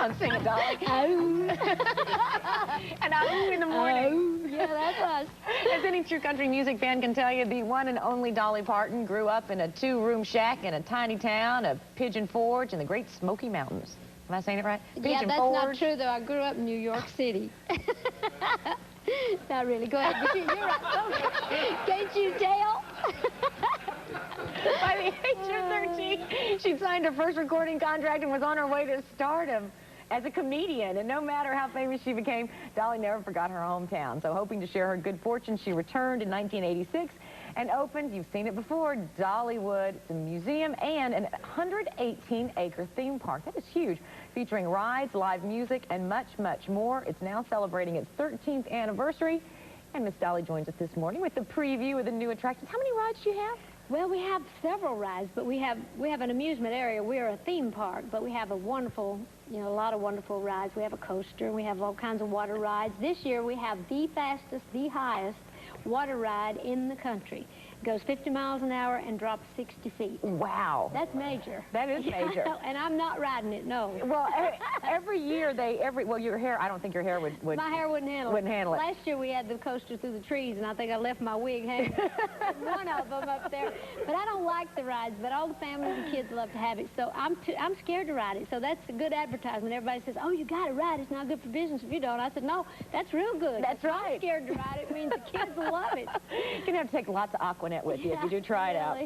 on, sing it, Dolly. And in the morning. Yeah, that's us. As any true country music fan can tell you, the one and only Dolly Parton grew up in a two-room shack in a tiny town of Pigeon Forge in the Great Smoky Mountains. Am I saying it right? Yeah, that's not true, though. I grew up in New York City. Not really. Go ahead. You're right. Can't you tell? By the age of 13, she signed her first recording contract and was on her way to stardom as a comedian. And no matter how famous she became, Dolly never forgot her hometown. So hoping to share her good fortune, she returned in 1986 and opened, you've seen it before, Dollywood. It's a museum and an 118-acre theme park. That is huge, featuring rides, live music, and much, much more. It's now celebrating its 13th anniversary. And Miss Dolly joins us this morning with the preview of the new attractions. How many rides do you have? Well, we have several rides, but we have an amusement area. We're a theme park, but we have a wonderful, a lot of wonderful rides. We have a coaster, and we have all kinds of water rides. This year, we have the fastest, the highest water ride in the country. It goes 50 miles an hour and drops 60 feet. Wow. That's major. That is major. And I'm not riding it, no. Well, every year well, your hair, I don't think your hair would My hair wouldn't handle it. Last year we had the coaster through the trees, and I think I left my wig hanging. One of them up there. But I don't like the rides, but all the families and kids love to have it. So I'm scared to ride it. So that's a good advertisement. Everybody says, oh, you got to ride. It's not good for business if you don't. I said, no, that's real good. That's right. I'm scared to ride it. It means the kids will love it. You're going to have to take lots of Aquanet with you if you do try it out.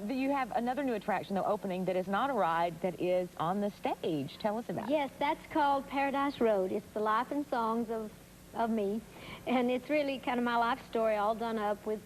You have another new attraction, though, opening that is not a ride, that is on the stage. Tell us about it. Yes, that's called Paradise Road. It's the life and songs of me. And it's really kind of my life story all done up with,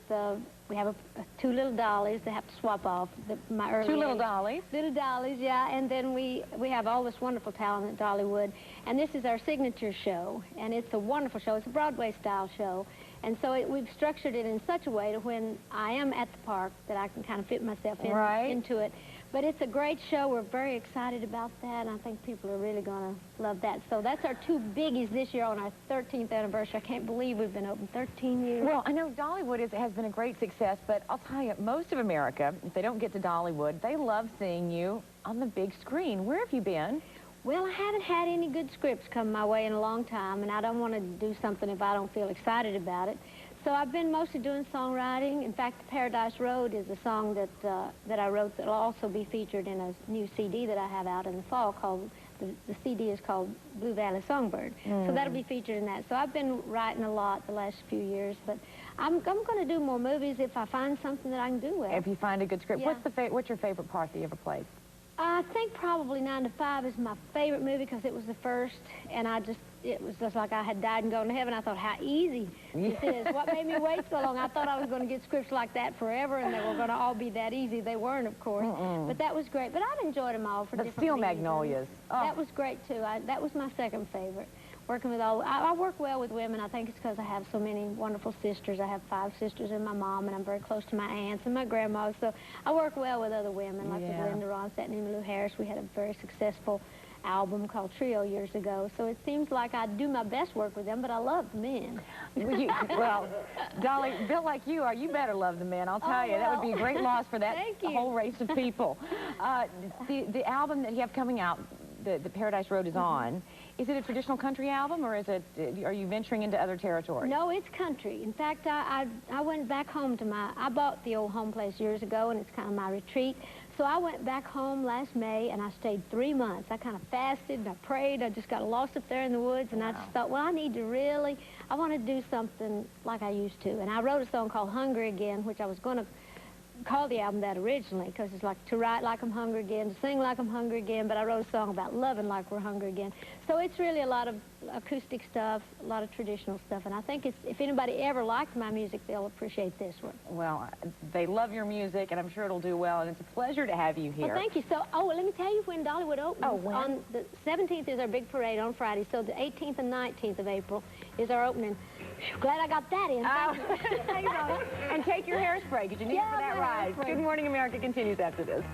we have two little dollies that have to swap off. My early Two little age. dollies? Little dollies, yeah. And then we have all this wonderful talent at Dollywood. And this is our signature show. And it's a wonderful show. It's a Broadway-style show. And so we've structured it in such a way to when I am at the park that I can kind of fit myself into it. But it's a great show. We're very excited about that, and I think people are really going to love that. So that's our two biggies this year on our 13th anniversary. I can't believe we've been open 13 years. Well, I know Dollywood has been a great success, but I'll tell you, most of America, if they don't get to Dollywood, they love seeing you on the big screen. Where have you been? Well, I haven't had any good scripts come my way in a long time, and I don't want to do something if I don't feel excited about it. So I've been mostly doing songwriting. In fact, Paradise Road is a song that I wrote that will also be featured in a new CD that I have out in the fall called, the CD is called Blue Valley Songbird. So that'll be featured in that. So I've been writing a lot the last few years, but I'm going to do more movies if I find something that I can do well. If you find a good script. Yeah. What's your favorite part that you ever played? I think probably 9 to 5 is my favorite movie because it was the first, and it was just like I had died and gone to heaven. I thought, how easy this is. What made me wait so long? I thought I was going to get scripts like that forever, and they were going to all be that easy. They weren't, of course. But that was great. But I've enjoyed them all for different Steel reasons. Magnolias. Oh. That was great, too. That was my second favorite. Working with I work well with women. I think it's because I have so many wonderful sisters. I have 5 sisters and my mom, and I'm very close to my aunts and my grandmas. So I work well with other women, like with Linda Ronstadt and Emmylou Harris. We had a very successful album called Trio years ago. So it seems like I do my best work with them, but I love the men. Well, Dolly, built like you are, you better love the men. I'll tell you, that would be a great loss for that whole race of people. The album that you have coming out, the Paradise Road is on. Is it a traditional country album, or are you venturing into other territory? No, it's country. In fact, I went back home to I bought the old home place years ago, and it's kind of my retreat. So I went back home last May, and I stayed 3 months. I kind of fasted, and I prayed. I just got lost up there in the woods, and I just thought, well, I want to do something like I used to. And I wrote a song called Hungry Again, which I was going to call the album that originally, because it's like to write like I'm hungry again, to sing like I'm hungry again, but I wrote a song about loving like we're hungry again. So it's really a lot of acoustic stuff, a lot of traditional stuff, and I think if anybody ever liked my music, they'll appreciate this one. Well, they love your music, and I'm sure it'll do well, and it's a pleasure to have you here. Well, thank you. So, let me tell you when Dollywood opens. Oh, when? On the 17th is our big parade on Friday, so the 18th and 19th of April is our opening. Glad I got that in. And take your hairspray, because you need it for that ride. Good Morning America continues after this.